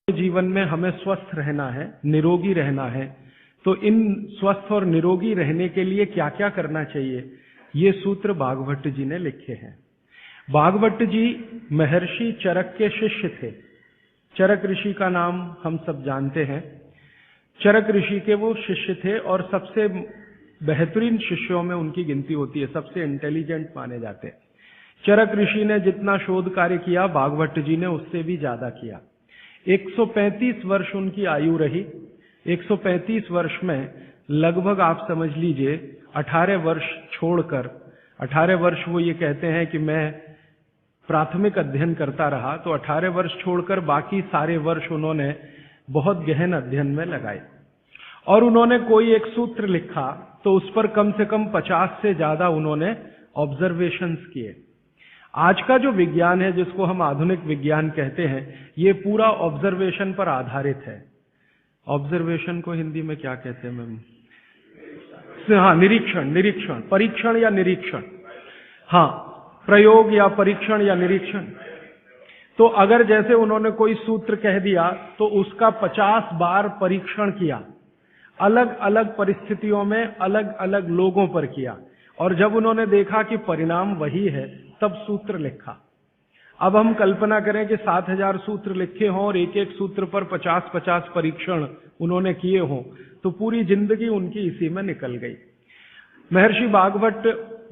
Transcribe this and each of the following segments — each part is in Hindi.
जीवन में हमें स्वस्थ रहना है, निरोगी रहना है, तो इन स्वस्थ और निरोगी रहने के लिए क्या क्या करना चाहिए, ये सूत्र भागवत जी ने लिखे हैं। भागवत जी महर्षि चरक के शिष्य थे। चरक ऋषि का नाम हम सब जानते हैं। चरक ऋषि के वो शिष्य थे और सबसे बेहतरीन शिष्यों में उनकी गिनती होती है, सबसे इंटेलिजेंट माने जाते हैं। चरक ऋषि ने जितना शोध कार्य किया, भागवत जी ने उससे भी ज्यादा किया। 135 वर्ष उनकी आयु रही। 135 वर्ष में लगभग आप समझ लीजिए 18 वर्ष छोड़कर, 18 वर्ष वो ये कहते हैं कि मैं प्राथमिक अध्ययन करता रहा, तो 18 वर्ष छोड़कर बाकी सारे वर्ष उन्होंने बहुत गहन अध्ययन में लगाए। और उन्होंने कोई एक सूत्र लिखा तो उस पर कम से कम 50 से ज्यादा उन्होंने ऑब्जर्वेशंस किए। आज का जो विज्ञान है, जिसको हम आधुनिक विज्ञान कहते हैं, ये पूरा ऑब्जर्वेशन पर आधारित है। ऑब्जर्वेशन को हिंदी में क्या कहते हैं मैम? हाँ, निरीक्षण, परीक्षण या निरीक्षण। हाँ, प्रयोग या परीक्षण या निरीक्षण। तो अगर जैसे उन्होंने कोई सूत्र कह दिया तो उसका 50 बार परीक्षण किया, अलग अलग परिस्थितियों में अलग अलग लोगों पर किया, और जब उन्होंने देखा कि परिणाम वही है, तब सूत्र लिखा। अब हम कल्पना करें कि 7000 सूत्र लिखे हों और एक एक सूत्र पर 50-50 परीक्षण उन्होंने किए हों, तो पूरी जिंदगी उनकी इसी में निकल गई। महर्षि भागवत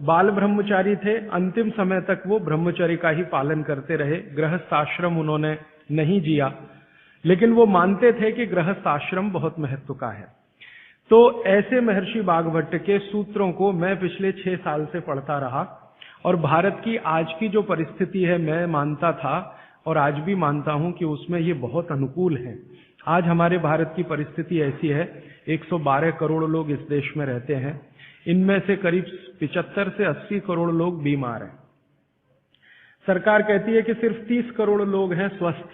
बाल ब्रह्मचारी थे। अंतिम समय तक वो ब्रह्मचर्य का ही पालन करते रहे। गृहस्थ आश्रम उन्होंने नहीं जिया, लेकिन वो मानते थे कि गृहस्थ आश्रम बहुत महत्व का है। तो ऐसे महर्षि भागवत के सूत्रों को मैं पिछले 6 साल से पढ़ता रहा, और भारत की आज की जो परिस्थिति है, मैं मानता था और आज भी मानता हूं कि उसमें ये बहुत अनुकूल है। आज हमारे भारत की परिस्थिति ऐसी है, 112 करोड़ लोग इस देश में रहते हैं। इनमें से करीब 75 से 80 करोड़ लोग बीमार हैं। सरकार कहती है कि सिर्फ 30 करोड़ लोग हैं स्वस्थ,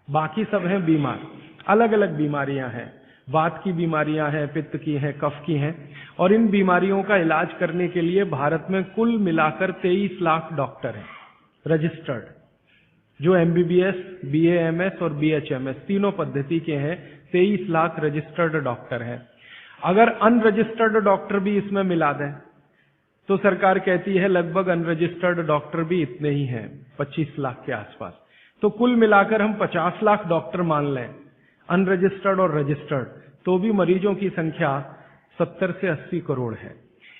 बाकी सब हैं बीमार। अलग अलग बीमारियां हैं, वात की बीमारियां हैं, पित्त की हैं, कफ की हैं, और इन बीमारियों का इलाज करने के लिए भारत में कुल मिलाकर 23 लाख डॉक्टर हैं रजिस्टर्ड, जो MBBS, BAMS और BHMS तीनों पद्धति के हैं। 23 लाख रजिस्टर्ड डॉक्टर हैं। अगर अनरजिस्टर्ड डॉक्टर भी इसमें मिला दें तो सरकार कहती है लगभग अनरजिस्टर्ड डॉक्टर भी इतने ही हैं, 25 लाख के आसपास। तो कुल मिलाकर हम 50 लाख डॉक्टर मान लें, अनरजिस्टर्ड और रजिस्टर्ड, तो भी मरीजों की संख्या 70 से 80 करोड़ है।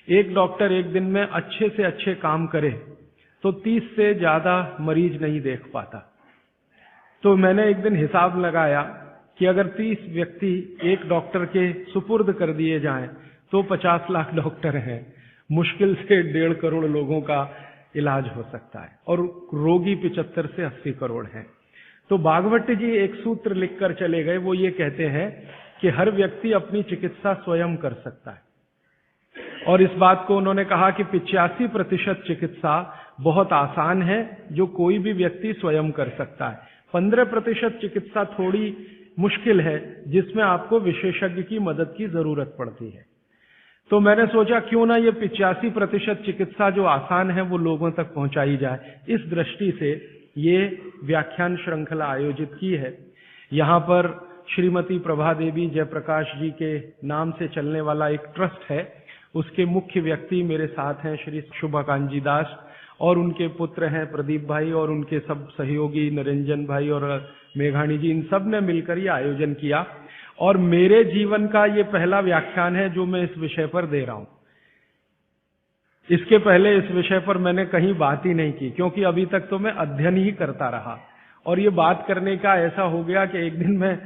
एक डॉक्टर एक दिन में अच्छे से अच्छे काम करे तो 30 से ज्यादा मरीज नहीं देख पाता। तो मैंने एक दिन हिसाब लगाया कि अगर 30 व्यक्ति एक डॉक्टर के सुपुर्द कर दिए जाएं तो 50 लाख डॉक्टर हैं। मुश्किल से 1.5 करोड़ लोगों का इलाज हो सकता है, और रोगी 75 से 80 करोड़ हैं। तो भागवत जी एक सूत्र लिखकर चले गए। वो ये कहते हैं कि हर व्यक्ति अपनी चिकित्सा स्वयं कर सकता है, और इस बात को उन्होंने कहा कि 85% चिकित्सा बहुत आसान है, जो कोई भी व्यक्ति स्वयं कर सकता है। 15% चिकित्सा थोड़ी मुश्किल है, जिसमें आपको विशेषज्ञ की मदद की जरूरत पड़ती है। तो मैंने सोचा क्यों ना ये 85% चिकित्सा जो आसान है वो लोगों तक पहुंचाई जाए। इस दृष्टि से ये व्याख्यान श्रृंखला आयोजित की है। यहाँ पर श्रीमती प्रभा देवी जयप्रकाश जी के नाम से चलने वाला एक ट्रस्ट है, उसके मुख्य व्यक्ति मेरे साथ हैं श्री शुभाकांत जी दास, और उनके पुत्र हैं प्रदीप भाई, और उनके सब सहयोगी निरंजन भाई और मेघाणी जी, इन सब ने मिलकर ये आयोजन किया। और मेरे जीवन का ये पहला व्याख्यान है जो मैं इस विषय पर दे रहा हूं। इसके पहले इस विषय पर मैंने कहीं बात ही नहीं की, क्योंकि अभी तक तो मैं अध्ययन ही करता रहा। और ये बात करने का ऐसा हो गया कि एक दिन मैं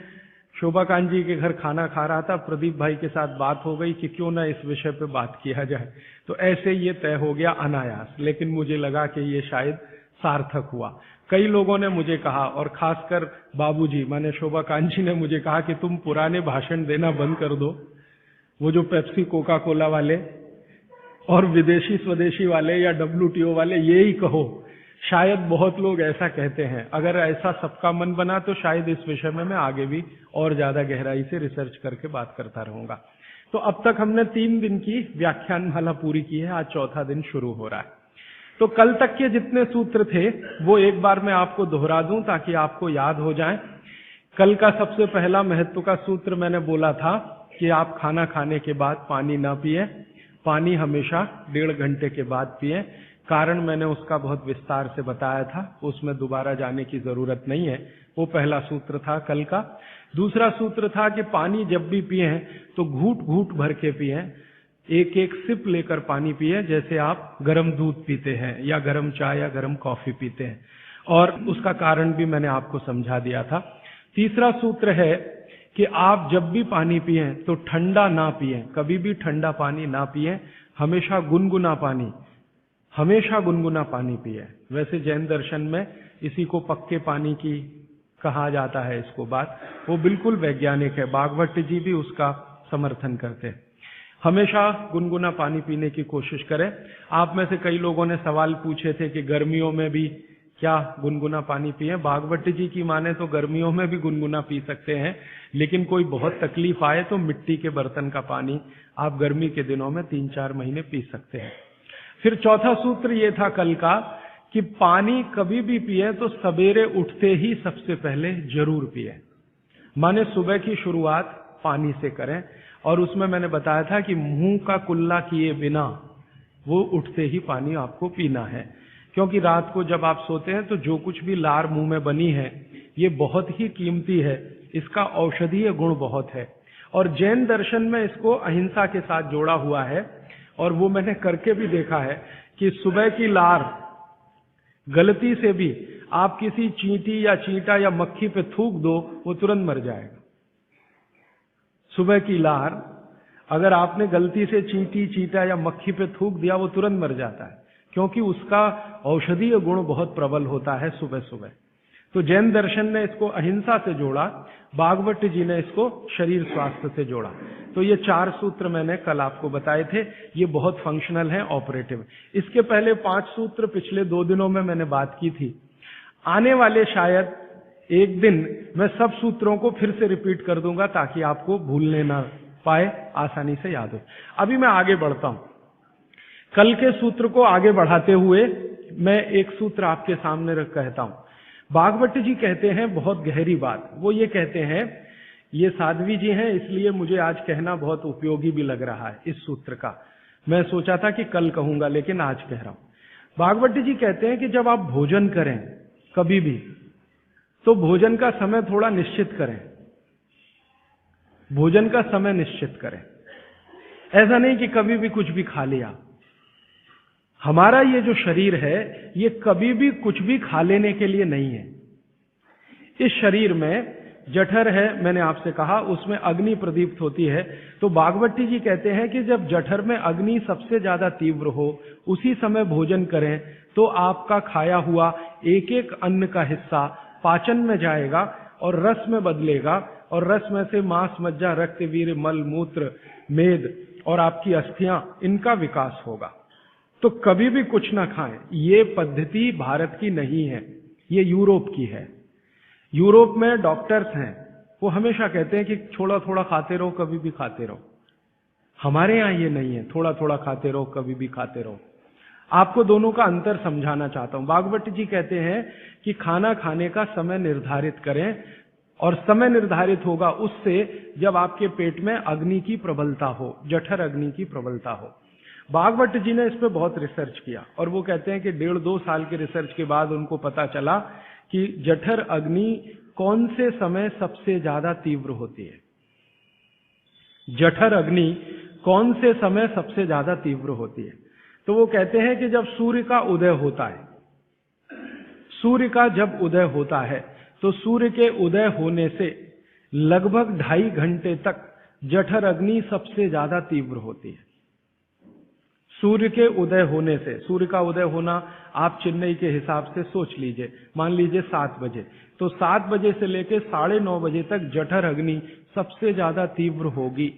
शोभाकांत जी के घर खाना खा रहा था, प्रदीप भाई के साथ बात हो गई कि क्यों ना इस विषय पे बात किया जाए। तो ऐसे ये तय हो गया अनायास, लेकिन मुझे लगा कि ये शायद सार्थक हुआ। कई लोगों ने मुझे कहा, और खासकर बाबूजी माने शोभाकांत जी ने मुझे कहा कि तुम पुराने भाषण देना बंद कर दो, वो जो पेप्सी कोका कोला वाले और विदेशी स्वदेशी वाले या WTO वाले, ये ही कहो। शायद बहुत लोग ऐसा कहते हैं। अगर ऐसा सबका मन बना तो शायद इस विषय में मैं आगे भी और ज्यादा गहराई से रिसर्च करके बात करता रहूंगा। तो अब तक हमने 3 दिन की व्याख्यानमाला पूरी की है, आज चौथा दिन शुरू हो रहा है। तो कल तक के जितने सूत्र थे वो एक बार मैं आपको दोहरा दूं ताकि आपको याद हो जाए। कल का सबसे पहला महत्व का सूत्र मैंने बोला था कि आप खाना खाने के बाद पानी ना पिए, पानी हमेशा 1.5 घंटे के बाद पिए। कारण मैंने उसका बहुत विस्तार से बताया था, उसमें दोबारा जाने की जरूरत नहीं है। वो पहला सूत्र था कल का। दूसरा सूत्र था कि पानी जब भी पिए तो घूट घूट भर के पिए, एक एक सिप लेकर पानी पिए, जैसे आप गर्म दूध पीते हैं या गर्म चाय या गर्म कॉफी पीते हैं। और उसका कारण भी मैंने आपको समझा दिया था। तीसरा सूत्र है कि आप जब भी पानी पिए तो ठंडा ना पिए, कभी भी ठंडा पानी ना पिए, हमेशा गुनगुना पानी पिए। वैसे जैन दर्शन में इसी को पक्के पानी की कहा जाता है, इसको बात वो बिल्कुल वैज्ञानिक है। भागवत जी भी उसका समर्थन करते हैं। हमेशा गुनगुना पानी पीने की कोशिश करें। आप में से कई लोगों ने सवाल पूछे थे कि गर्मियों में भी क्या गुनगुना पानी पिए। भागवत जी की माने तो गर्मियों में भी गुनगुना पी सकते हैं, लेकिन कोई बहुत तकलीफ आए तो मिट्टी के बर्तन का पानी आप गर्मी के दिनों में 3-4 महीने पी सकते हैं। फिर चौथा सूत्र ये था कल का कि पानी कभी भी पिए तो सवेरे उठते ही सबसे पहले जरूर पिए, माने सुबह की शुरुआत पानी से करें। और उसमें मैंने बताया था कि मुंह का कुल्ला किए बिना वो उठते ही पानी आपको पीना है, क्योंकि रात को जब आप सोते हैं तो जो कुछ भी लार मुंह में बनी है ये बहुत ही कीमती है, इसका औषधीय गुण बहुत है। और जैन दर्शन में इसको अहिंसा के साथ जोड़ा हुआ है, और वो मैंने करके भी देखा है कि सुबह की लार गलती से भी आप किसी चींटी या चींटा या मक्खी पे थूक दो, वो तुरंत मर जाएगा। सुबह की लार अगर आपने गलती से चींटी, चींटा या मक्खी पे थूक दिया, वो तुरंत मर जाता है, क्योंकि उसका औषधीय गुण बहुत प्रबल होता है सुबह सुबह। तो जैन दर्शन ने इसको अहिंसा से जोड़ा, भागवत जी ने इसको शरीर स्वास्थ्य से जोड़ा। तो ये 4 सूत्र मैंने कल आपको बताए थे, ये बहुत फंक्शनल है, ऑपरेटिव। इसके पहले 5 सूत्र पिछले 2 दिनों में मैंने बात की थी। आने वाले शायद एक दिन मैं सब सूत्रों को फिर से रिपीट कर दूंगा ताकि आपको भूलने ना पाए, आसानी से याद हो। अभी मैं आगे बढ़ता हूं। कल के सूत्र को आगे बढ़ाते हुए मैं एक सूत्र आपके सामने रख कहता हूं। भागवत जी कहते हैं बहुत गहरी बात। वो ये कहते हैं, ये साध्वी जी हैं इसलिए मुझे आज कहना बहुत उपयोगी भी लग रहा है इस सूत्र का। मैं सोचा था कि कल कहूंगा, लेकिन आज कह रहा हूं। भागवत जी कहते हैं कि जब आप भोजन करें कभी भी, तो भोजन का समय थोड़ा निश्चित करें। भोजन का समय निश्चित करें, ऐसा नहीं कि कभी भी कुछ भी खा लिया। हमारा ये जो शरीर है ये कभी भी कुछ भी खा लेने के लिए नहीं है। इस शरीर में जठर है, मैंने आपसे कहा, उसमें अग्नि प्रदीप्त होती है। तो भागवती जी कहते हैं कि जब जठर में अग्नि सबसे ज्यादा तीव्र हो, उसी समय भोजन करें, तो आपका खाया हुआ एक एक अन्न का हिस्सा पाचन में जाएगा और रस में बदलेगा, और रस में से मांस, मज्जा, रक्त, वीर्य, मल, मूत्र, मेद और आपकी अस्थियां, इनका विकास होगा। तो कभी भी कुछ ना खाएं। ये पद्धति भारत की नहीं है, ये यूरोप की है। यूरोप में डॉक्टर्स हैं, वो हमेशा कहते हैं कि थोड़ा थोड़ा खाते रहो, कभी भी खाते रहो। हमारे यहां ये नहीं है, थोड़ा थोड़ा खाते रहो, कभी भी खाते रहो। आपको दोनों का अंतर समझाना चाहता हूं। भागवत जी कहते हैं कि खाना खाने का समय निर्धारित करें, और समय निर्धारित होगा उससे जब आपके पेट में अग्नि की प्रबलता हो, जठर अग्नि की प्रबलता हो। भागवत जी ने इस पे बहुत रिसर्च किया, और वो कहते हैं कि 1.5-2 साल के रिसर्च के बाद उनको पता चला कि जठर अग्नि कौन से समय सबसे ज्यादा तीव्र होती है। जठर अग्नि कौन से समय सबसे ज्यादा तीव्र होती है? तो वो कहते हैं कि जब सूर्य का उदय होता है, सूर्य का जब उदय होता है, तो सूर्य के उदय होने से लगभग 2.5 घंटे तक जठर अग्नि सबसे ज्यादा तीव्र होती है। सूर्य के उदय होने से, सूर्य का उदय होना आप चेन्नई के हिसाब से सोच लीजिए, मान लीजिए 7 बजे, तो 7 बजे से लेकर 9:30 बजे तक जठर अग्नि सबसे ज्यादा तीव्र होगी।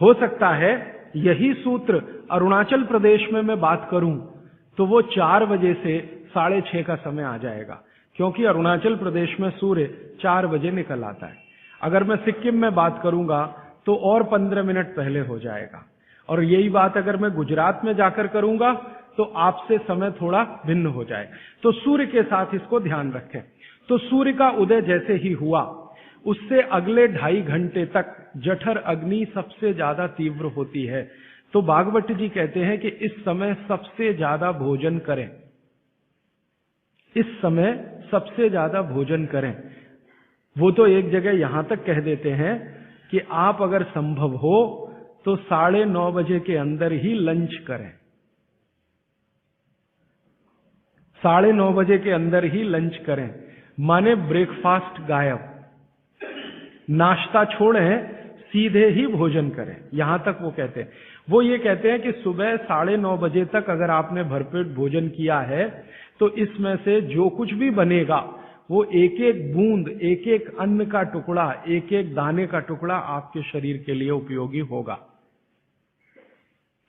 हो सकता है यही सूत्र अरुणाचल प्रदेश में मैं बात करूं तो वो 4 बजे से 6:30 का समय आ जाएगा, क्योंकि अरुणाचल प्रदेश में सूर्य 4 बजे निकल आता है। अगर मैं सिक्किम में बात करूंगा तो और 15 मिनट पहले हो जाएगा, और यही बात अगर मैं गुजरात में जाकर करूंगा तो आपसे समय थोड़ा भिन्न हो जाए। तो सूर्य के साथ इसको ध्यान रखें। तो सूर्य का उदय जैसे ही हुआ, उससे अगले 2.5 घंटे तक जठर अग्नि सबसे ज्यादा तीव्र होती है। तो भागवत जी कहते हैं कि इस समय सबसे ज्यादा भोजन करें, इस समय सबसे ज्यादा भोजन करें। वो तो एक जगह यहां तक कह देते हैं कि आप अगर संभव हो तो 9:30 बजे के अंदर ही लंच करें, 9:30 बजे के अंदर ही लंच करें, माने ब्रेकफास्ट गायब, नाश्ता छोड़ें, सीधे ही भोजन करें। यहां तक वो कहते हैं। वो ये कहते हैं कि सुबह 9:30 बजे तक अगर आपने भरपेट भोजन किया है तो इसमें से जो कुछ भी बनेगा वो एक एक बूंद, एक एक अन्न का टुकड़ा, एक एक दाने का टुकड़ा आपके शरीर के लिए उपयोगी होगा।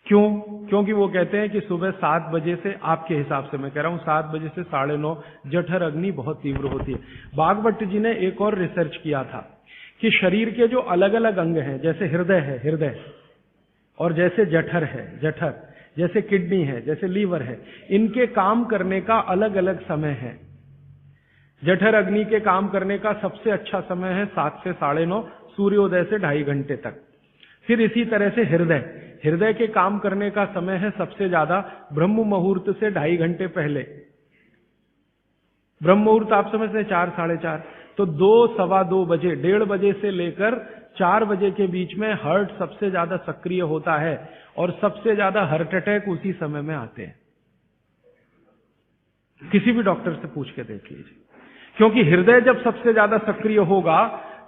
क्यों? क्योंकि वो कहते हैं कि सुबह 7 बजे से, आपके हिसाब से मैं कह रहा हूं, 7 बजे से 9:30 जठर अग्नि बहुत तीव्र होती है। भागवत जी ने एक और रिसर्च किया था कि शरीर के जो अलग अलग अंग हैं, जैसे हृदय है, हृदय, और जैसे जठर है, जठर, जैसे किडनी है, जैसे लीवर है, इनके काम करने का अलग अलग समय है। जठर अग्नि के काम करने का सबसे अच्छा समय है 7 से 9:30, सूर्योदय से 2.5 घंटे तक। फिर इसी तरह से हृदय, हृदय के काम करने का समय है सबसे ज्यादा ब्रह्म मुहूर्त से 2.5 घंटे पहले। ब्रह्म मुहूर्त आप समझते हैं 4, 4:30, तो 2, सवा 2 बजे, 1:30 बजे से लेकर 4 बजे के बीच में हार्ट सबसे ज्यादा सक्रिय होता है और सबसे ज्यादा हार्ट अटैक उसी समय में आते हैं। किसी भी डॉक्टर से पूछ के देख लीजिए, क्योंकि हृदय जब सबसे ज्यादा सक्रिय होगा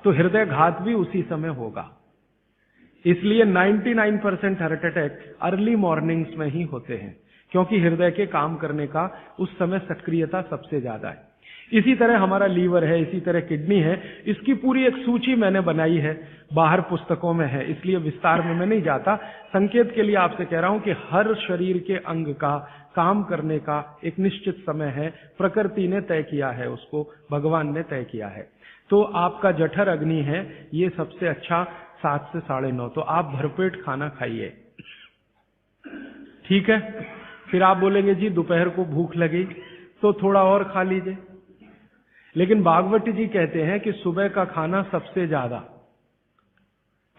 तो हृदय घात भी उसी समय होगा। इसलिए 99% हार्ट अटैक अर्ली मॉर्निंग्स में ही होते हैं, क्योंकि हृदय के काम करने का उस समय सक्रियता सबसे ज्यादा है। इसी तरह हमारा लीवर है, इसी तरह किडनी है। इसकी पूरी एक सूची मैंने बनाई है, बाहर पुस्तकों में है, इसलिए विस्तार में मैं नहीं जाता। संकेत के लिए आपसे कह रहा हूं कि हर शरीर के अंग का काम करने का एक निश्चित समय है, प्रकृति ने तय किया है, उसको भगवान ने तय किया है। तो आपका जठर अग्नि है, ये सबसे अच्छा 7 से 9:30, तो आप भरपेट खाना खाइए, ठीक है। फिर आप बोलेंगे जी दोपहर को भूख लगी तो थोड़ा और खा लीजिए, लेकिन भागवत जी कहते हैं कि सुबह का खाना सबसे ज्यादा,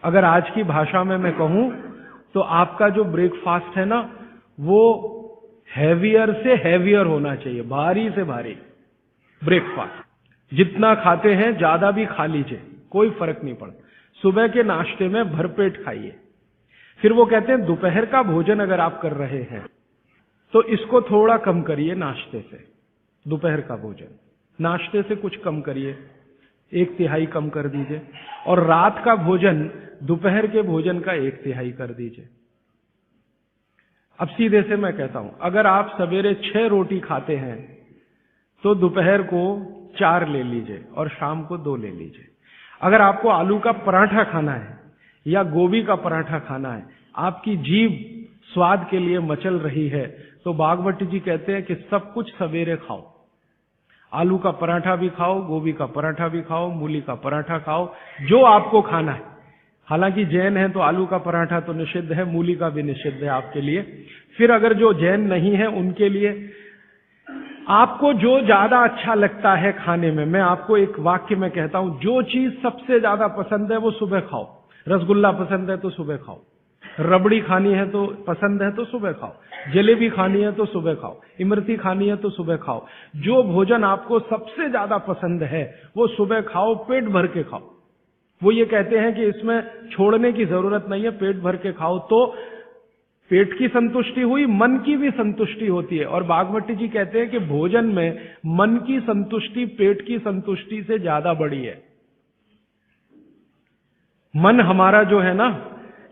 अगर आज की भाषा में मैं कहूं तो आपका जो ब्रेकफास्ट है ना, वो हैवियर से हैवियर होना चाहिए, भारी से भारी ब्रेकफास्ट। जितना खाते हैं ज्यादा भी खा लीजिए, कोई फर्क नहीं पड़ता। सुबह के नाश्ते में भरपेट खाइए। फिर वो कहते हैं दोपहर का भोजन अगर आप कर रहे हैं तो इसको थोड़ा कम करिए, नाश्ते से, दोपहर का भोजन नाश्ते से कुछ कम करिए, 1/3 कम कर दीजिए, और रात का भोजन दोपहर के भोजन का 1/3 कर दीजिए। अब सीधे से मैं कहता हूं, अगर आप सवेरे 6 रोटी खाते हैं तो दोपहर को 4 ले लीजिए और शाम को 2 ले लीजिए। अगर आपको आलू का पराठा खाना है या गोभी का पराठा खाना है, आपकी जीभ स्वाद के लिए मचल रही है, तो भागवत जी कहते हैं कि सब कुछ सवेरे खाओ। आलू का पराठा भी खाओ, गोभी का पराठा भी खाओ, मूली का पराठा खाओ, जो आपको खाना है। हालांकि जैन है तो आलू का पराठा तो निषिद्ध है, मूली का भी निषिद्ध है आपके लिए। फिर अगर जो जैन नहीं है उनके लिए आपको जो ज्यादा अच्छा लगता है खाने में, मैं आपको एक वाक्य में कहता हूं, जो चीज सबसे ज्यादा पसंद है वो सुबह खाओ। रसगुल्ला पसंद है तो सुबह खाओ, रबड़ी खानी है तो पसंद है तो सुबह खाओ, जलेबी खानी है तो सुबह खाओ, इमरती खानी है तो सुबह खाओ। जो भोजन आपको सबसे ज्यादा पसंद है वो सुबह खाओ, पेट भर के खाओ। वो ये कहते हैं कि इसमें छोड़ने की जरूरत नहीं है, पेट भर के खाओ तो पेट की संतुष्टि हुई, मन की भी संतुष्टि होती है। और भागवत जी कहते हैं कि भोजन में मन की संतुष्टि पेट की संतुष्टि से ज्यादा बड़ी है। मन हमारा जो है ना,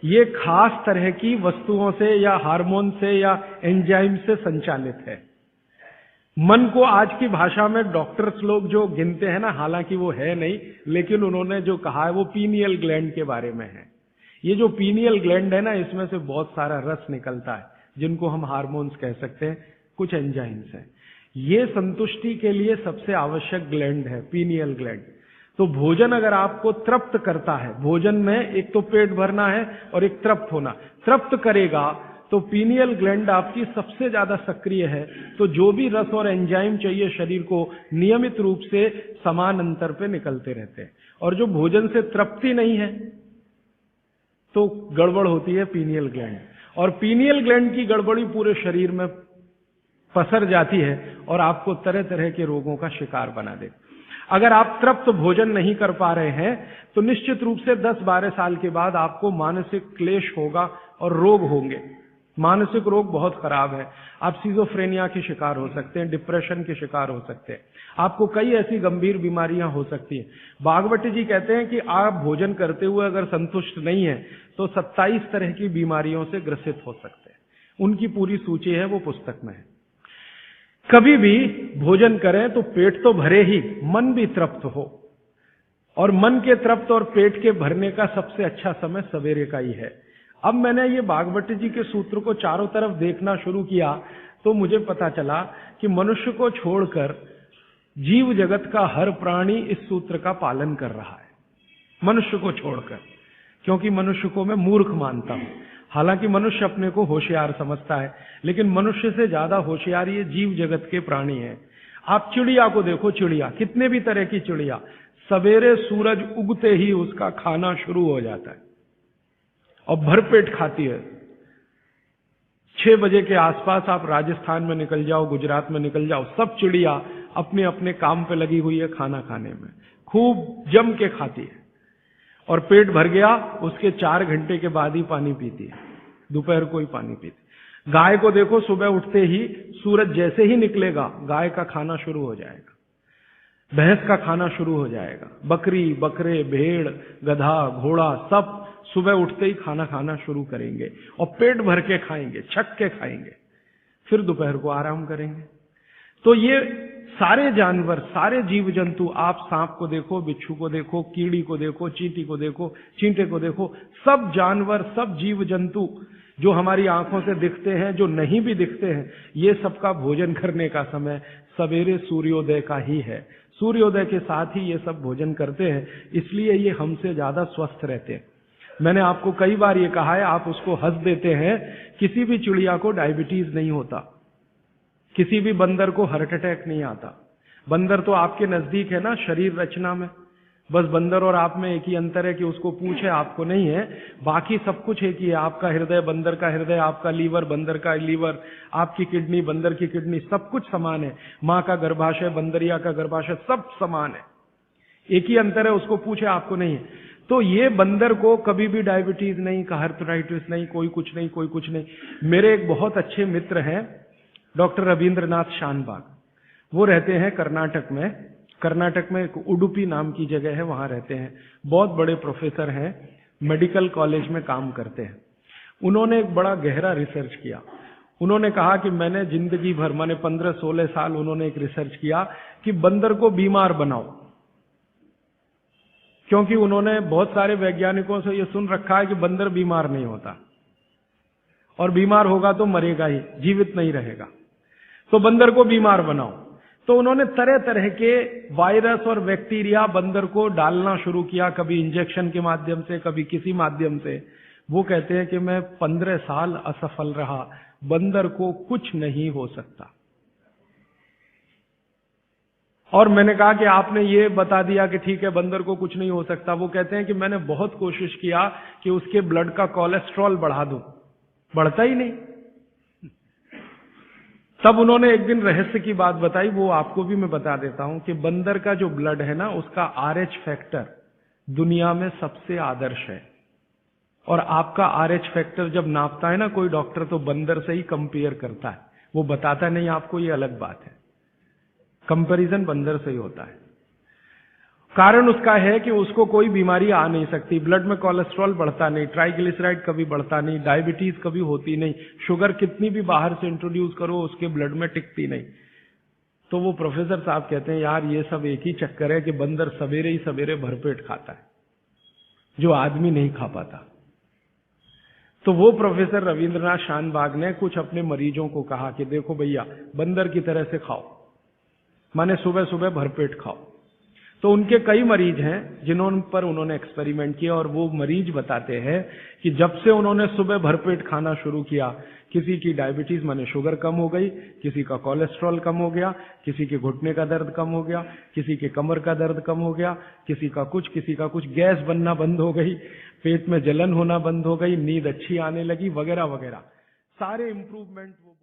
ये खास तरह की वस्तुओं से या हार्मोन से या एंजाइम से संचालित है। मन को आज की भाषा में डॉक्टर्स लोग जो गिनते हैं ना, हालांकि वो है नहीं, लेकिन उन्होंने जो कहा है वो पीनियल ग्लैंड के बारे में है। ये जो पीनियल ग्लैंड है ना, इसमें से बहुत सारा रस निकलता है, जिनको हम हार्मोन्स कह सकते हैं, कुछ एंजाइम्स हैं। ये संतुष्टि के लिए सबसे आवश्यक ग्लैंड है, पीनियल ग्लैंड। तो भोजन अगर आपको तृप्त करता है, भोजन में एक तो पेट भरना है और एक तृप्त होना, तृप्त करेगा तो पीनियल ग्लैंड आपकी सबसे ज्यादा सक्रिय है, तो जो भी रस और एंजाइम चाहिए शरीर को नियमित रूप से समान अंतर पे निकलते रहते हैं। और जो भोजन से तृप्ति नहीं है तो गड़बड़ होती है पीनियल ग्लैंड, और पीनियल ग्लैंड की गड़बड़ी पूरे शरीर में पसर जाती है और आपको तरह तरह के रोगों का शिकार बना दे। अगर आप तृप्त भोजन नहीं कर पा रहे हैं तो निश्चित रूप से 10-12 साल के बाद आपको मानसिक क्लेश होगा और रोग होंगे। मानसिक रोग बहुत खराब है। आप सिजोफ्रेनिया के शिकार हो सकते हैं, डिप्रेशन के शिकार हो सकते हैं, आपको कई ऐसी गंभीर बीमारियां हो सकती हैं। भागवत जी कहते हैं कि आप भोजन करते हुए अगर संतुष्ट नहीं है तो 27 तरह की बीमारियों से ग्रसित हो सकते हैं। उनकी पूरी सूची है, वो पुस्तक में है। कभी भी भोजन करें तो पेट तो भरे ही, मन भी तृप्त हो, और मन के तृप्त और पेट के भरने का सबसे अच्छा समय सवेरे का ही है। अब मैंने ये भागवत जी के सूत्र को चारों तरफ देखना शुरू किया तो मुझे पता चला कि मनुष्य को छोड़कर जीव जगत का हर प्राणी इस सूत्र का पालन कर रहा है, मनुष्य को छोड़कर, क्योंकि मनुष्य को मैं मूर्ख मानता हूं। हालांकि मनुष्य अपने को होशियार समझता है, लेकिन मनुष्य से ज्यादा होशियार ये जीव जगत के प्राणी हैं। आप चिड़िया को देखो, चिड़िया, कितने भी तरह की चिड़िया, सवेरे सूरज उगते ही उसका खाना शुरू हो जाता है और भरपेट खाती है। 6 बजे के आसपास आप राजस्थान में निकल जाओ, गुजरात में निकल जाओ, सब चिड़िया अपने अपने काम पे लगी हुई है, खाना खाने में खूब जम के खाती है, और पेट भर गया उसके 4 घंटे के बाद ही पानी पीती है, दोपहर को ही पानी पीती। गाय को देखो, सुबह उठते ही सूरज जैसे ही निकलेगा गाय का खाना शुरू हो जाएगा, भैंस का खाना शुरू हो जाएगा, बकरी, बकरे, भेड़, गधा, घोड़ा सब सुबह उठते ही खाना खाना शुरू करेंगे और पेट भर के खाएंगे, छक के खाएंगे, फिर दोपहर को आराम करेंगे। तो ये सारे जानवर, सारे जीव जंतु, आप सांप को देखो, बिच्छू को देखो, कीड़ी को देखो, चींटी को देखो, चींटे को देखो, सब जानवर, सब जीव जंतु जो हमारी आंखों से दिखते हैं, जो नहीं भी दिखते हैं, ये सबका भोजन करने का समय सवेरे सूर्योदय का ही है। सूर्योदय के साथ ही ये सब भोजन करते हैं, इसलिए ये हमसे ज्यादा स्वस्थ रहते हैं। मैंने आपको कई बार ये कहा है, आप उसको हंस देते हैं, किसी भी चिड़िया को डायबिटीज नहीं होता, किसी भी बंदर को हार्ट अटैक नहीं आता। बंदर तो आपके नजदीक है ना शरीर रचना में, बस बंदर और आप में एक ही अंतर है कि उसको पूंछ है, आपको नहीं है, बाकी सब कुछ एक ही है। आपका हृदय बंदर का हृदय, आपका लीवर बंदर का लीवर, आपकी किडनी बंदर की किडनी, सब कुछ समान है। माँ का गर्भाशय, बंदरिया का गर्भाशय, सब समान है, एक ही अंतर है, उसको पूछे, आपको नहीं है। तो ये बंदर को कभी भी डायबिटीज नहीं, आर्थराइटिस नहीं, कोई कुछ नहीं, कोई कुछ नहीं। मेरे एक बहुत अच्छे मित्र हैं डॉक्टर रविंद्रनाथ शानबाग, वो रहते हैं कर्नाटक में। कर्नाटक में एक उडुपी नाम की जगह है, वहां रहते हैं, बहुत बड़े प्रोफेसर हैं, मेडिकल कॉलेज में काम करते हैं। उन्होंने एक बड़ा गहरा रिसर्च किया। उन्होंने कहा कि मैंने जिंदगी भर, माने 15-16 साल उन्होंने एक रिसर्च किया कि बंदर को बीमार बनाओ, क्योंकि उन्होंने बहुत सारे वैज्ञानिकों से यह सुन रखा है कि बंदर बीमार नहीं होता, और बीमार होगा तो मरेगा ही, जीवित नहीं रहेगा, तो बंदर को बीमार बनाओ। तो उन्होंने तरह तरह के वायरस और बैक्टीरिया बंदर को डालना शुरू किया, कभी इंजेक्शन के माध्यम से, कभी किसी माध्यम से। वो कहते हैं कि मैं 15 साल असफल रहा, बंदर को कुछ नहीं हो सकता। और मैंने कहा कि आपने ये बता दिया कि ठीक है बंदर को कुछ नहीं हो सकता। वो कहते हैं कि मैंने बहुत कोशिश किया कि उसके ब्लड का कोलेस्ट्रॉल बढ़ा दूं, बढ़ता ही नहीं। तब उन्होंने एक दिन रहस्य की बात बताई, वो आपको भी मैं बता देता हूं कि बंदर का जो ब्लड है ना, उसका RH फैक्टर दुनिया में सबसे आदर्श है। और आपका RH फैक्टर जब नापता है ना कोई डॉक्टर, तो बंदर से ही कंपेयर करता है, वो बताता नहीं आपको, ये अलग बात है, कंपैरिजन बंदर से ही होता है। कारण उसका है कि उसको कोई बीमारी आ नहीं सकती, ब्लड में कोलेस्ट्रॉल बढ़ता नहीं, ट्राइग्लिसराइड कभी बढ़ता नहीं, डायबिटीज कभी होती नहीं, शुगर कितनी भी बाहर से इंट्रोड्यूस करो उसके ब्लड में टिकती नहीं। तो वो प्रोफेसर साहब कहते हैं यार ये सब एक ही चक्कर है कि बंदर सवेरे ही सवेरे भरपेट खाता है, जो आदमी नहीं खा पाता। तो वो प्रोफेसर रविंद्रनाथ शानबाग ने कुछ अपने मरीजों को कहा कि देखो भैया, बंदर की तरह से खाओ, माने सुबह सुबह भरपेट खाओ। तो उनके कई मरीज हैं जिन्होंने पर उन्होंने एक्सपेरिमेंट किया, और वो मरीज बताते हैं कि जब से उन्होंने सुबह भरपेट खाना शुरू किया, किसी की डायबिटीज माने शुगर कम हो गई, किसी का कोलेस्ट्रॉल कम हो गया, किसी के घुटने का दर्द कम हो गया, किसी के कमर का दर्द कम हो गया, किसी का कुछ, गैस बनना बंद हो गई, पेट में जलन होना बंद हो गई, नींद अच्छी आने लगी, वगैरह वगैरह, सारे इंप्रूवमेंट वो